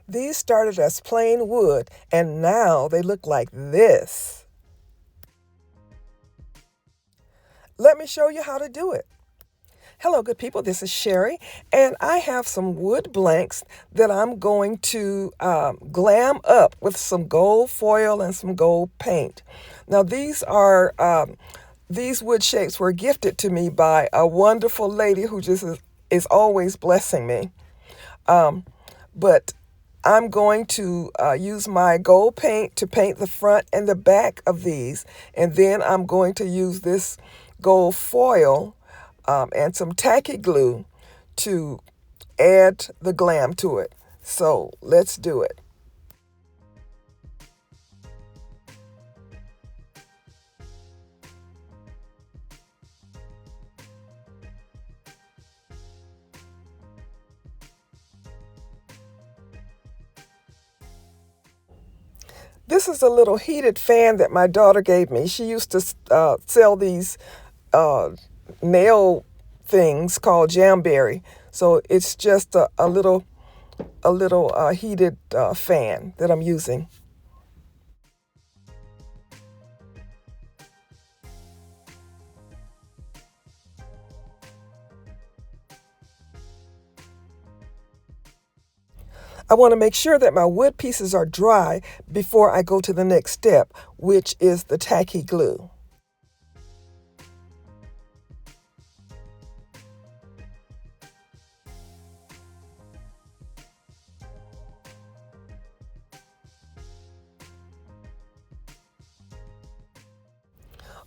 These started as plain wood, and now they look like this. Let me show you how to do it. Hello, good people. This is Sherry, and I have some wood blanks that I'm going to glam up with some gold foil and some gold paint. Now, these wood shapes were gifted to me by a wonderful lady who just is always blessing me. But I'm going to use my gold paint to paint the front and the back of these, and then I'm going to use this gold foil and some tacky glue to add the glam to it. So let's do it. This is a little heated fan that my daughter gave me. She used to sell these uh, nail things called Jamberry. So it's just a little heated fan that I'm using. I want to make sure that my wood pieces are dry before I go to the next step, which is the tacky glue.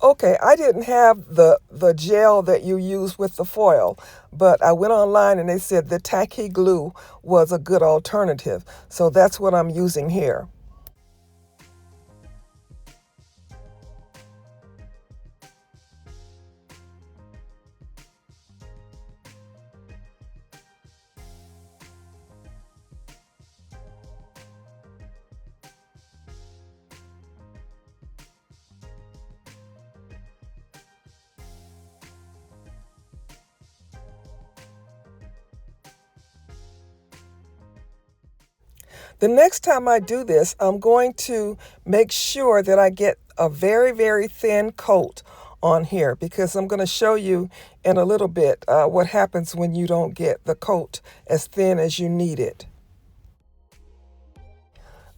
Okay, I didn't have the gel that you use with the foil, but I went online and they said the tacky glue was a good alternative. So that's what I'm using here. The next time I do this, I'm going to make sure that I get a very, very thin coat on here because I'm going to show you in a little bit what happens when you don't get the coat as thin as you need it.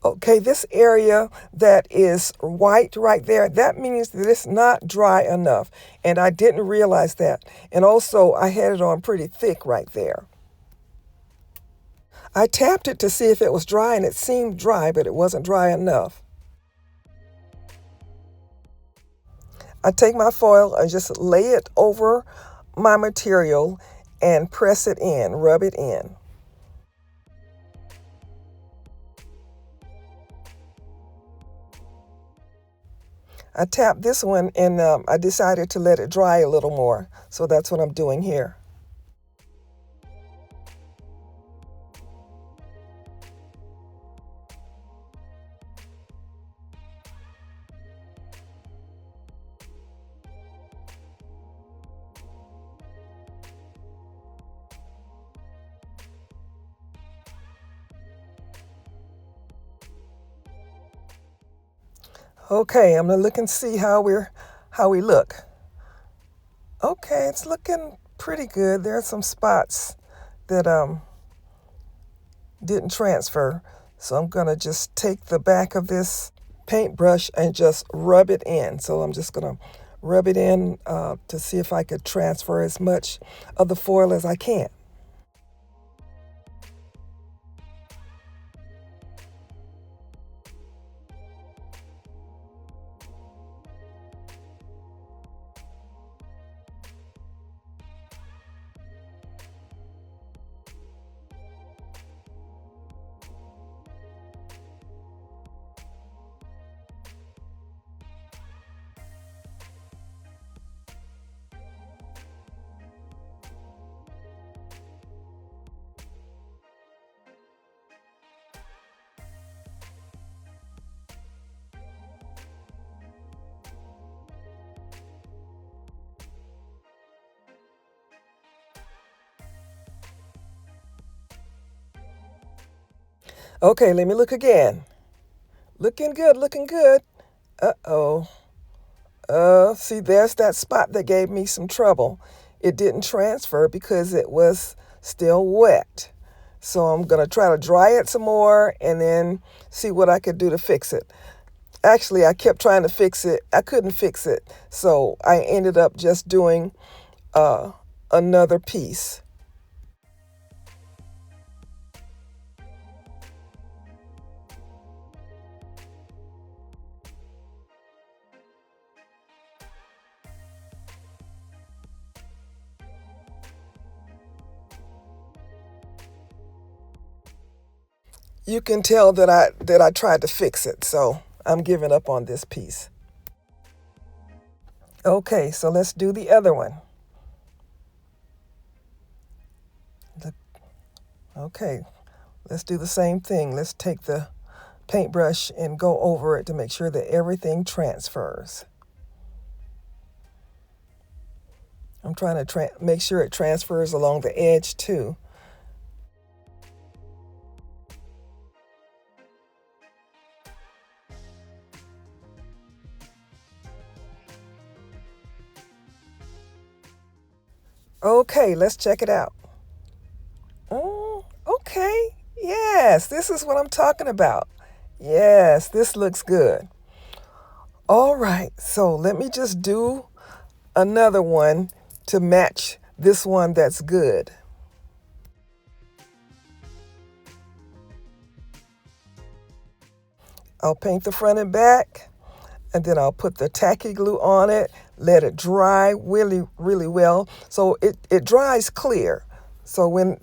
Okay, this area that is white right there, that means that it's not dry enough. And I didn't realize that. And also, I had it on pretty thick right there. I tapped it to see if it was dry, and it seemed dry, but it wasn't dry enough. I take my foil and just lay it over my material and press it in, rub it in. I tapped this one and I decided to let it dry a little more. So that's what I'm doing here. Okay, I'm gonna look and see how we look. Okay, it's looking pretty good. There are some spots that didn't transfer. So I'm gonna just take the back of this paintbrush and just rub it in. So I'm just gonna rub it in to see if I could transfer as much of the foil as I can. Okay, let me look again. Looking good, looking good. Uh-oh. See, there's that spot that gave me some trouble. It didn't transfer because it was still wet. So I'm going to try to dry it some more and then see what I could do to fix it. Actually, I kept trying to fix it. I couldn't fix it. So I ended up just doing uh, another piece. You can tell that I tried to fix it. So I'm giving up on this piece. Okay, so let's do the other one. Okay, let's do the same thing. Let's take the paintbrush and go over it to make sure that everything transfers. I'm trying to make sure it transfers along the edge too. Okay, let's check it out. Okay, yes, this is what I'm talking about. Yes, this looks good. All right, so let me just do another one to match this one that's good. I'll paint the front and back, and then I'll put the tacky glue on it, let it dry really, really well. So it dries clear. So when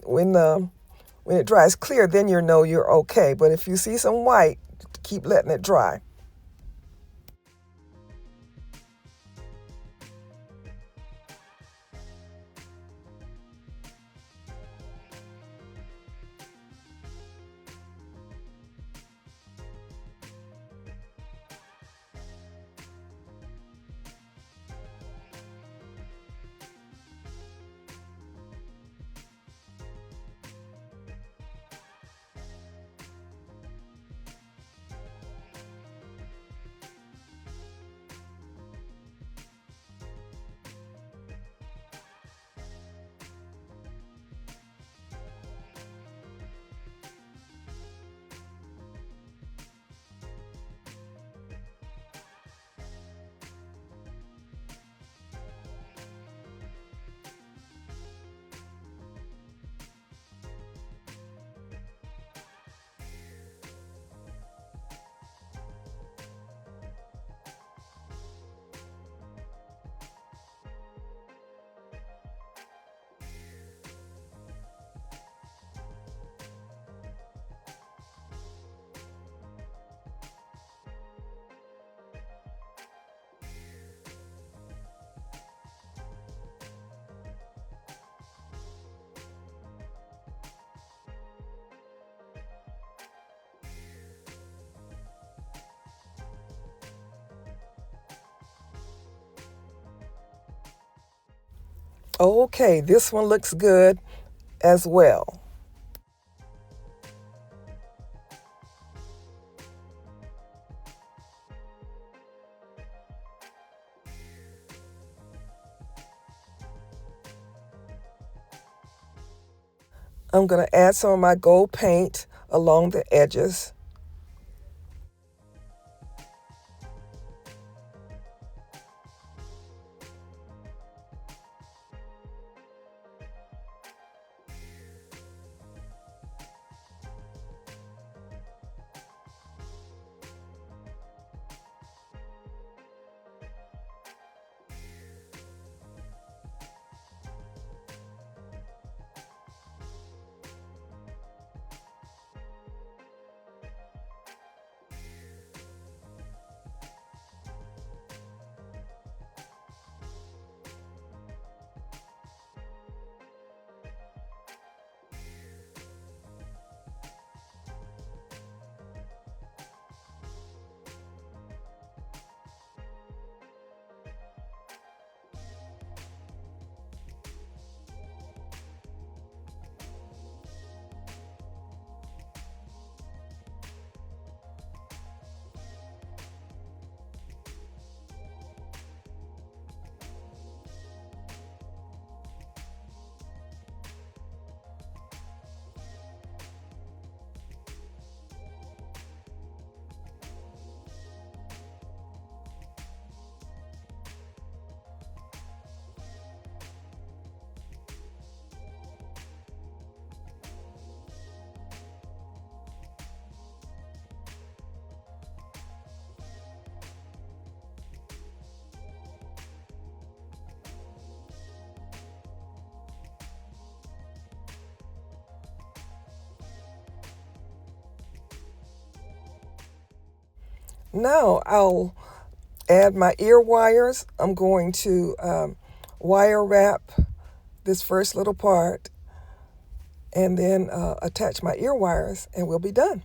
it dries clear, then you know you're okay. But if you see some white, keep letting it dry. Okay, this one looks good as well. I'm going to add some of my gold paint along the edges. Now I'll add my ear wires. I'm going to wire wrap this first little part and then attach my ear wires, and we'll be done.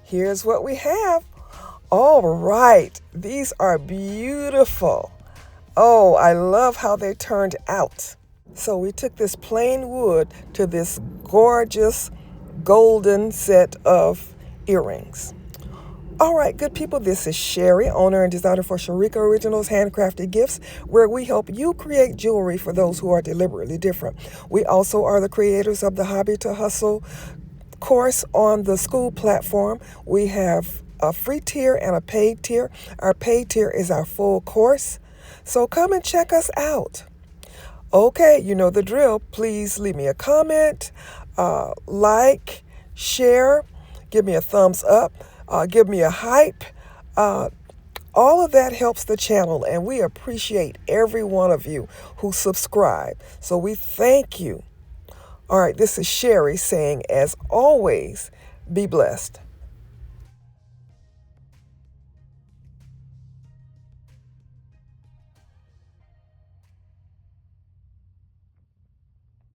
Here's what we have. All right, these are beautiful. Oh, I love how they turned out. So we took this plain wood to this gorgeous golden set of earrings. All right, good people, this is Sherry, owner and designer for Sherika Originals Handcrafted Gifts, where we help you create jewelry for those who are deliberately different. We also are the creators of the Hobby to Hustle course on the school platform. We have a free tier and a paid tier. Our paid tier is our full course. So come and check us out. Okay, you know the drill. Please leave me a comment, like, share, give me a thumbs up, give me a hype. All of that helps the channel, and we appreciate every one of you who subscribe. So we thank you. All right, this is Sherry saying, as always, be blessed.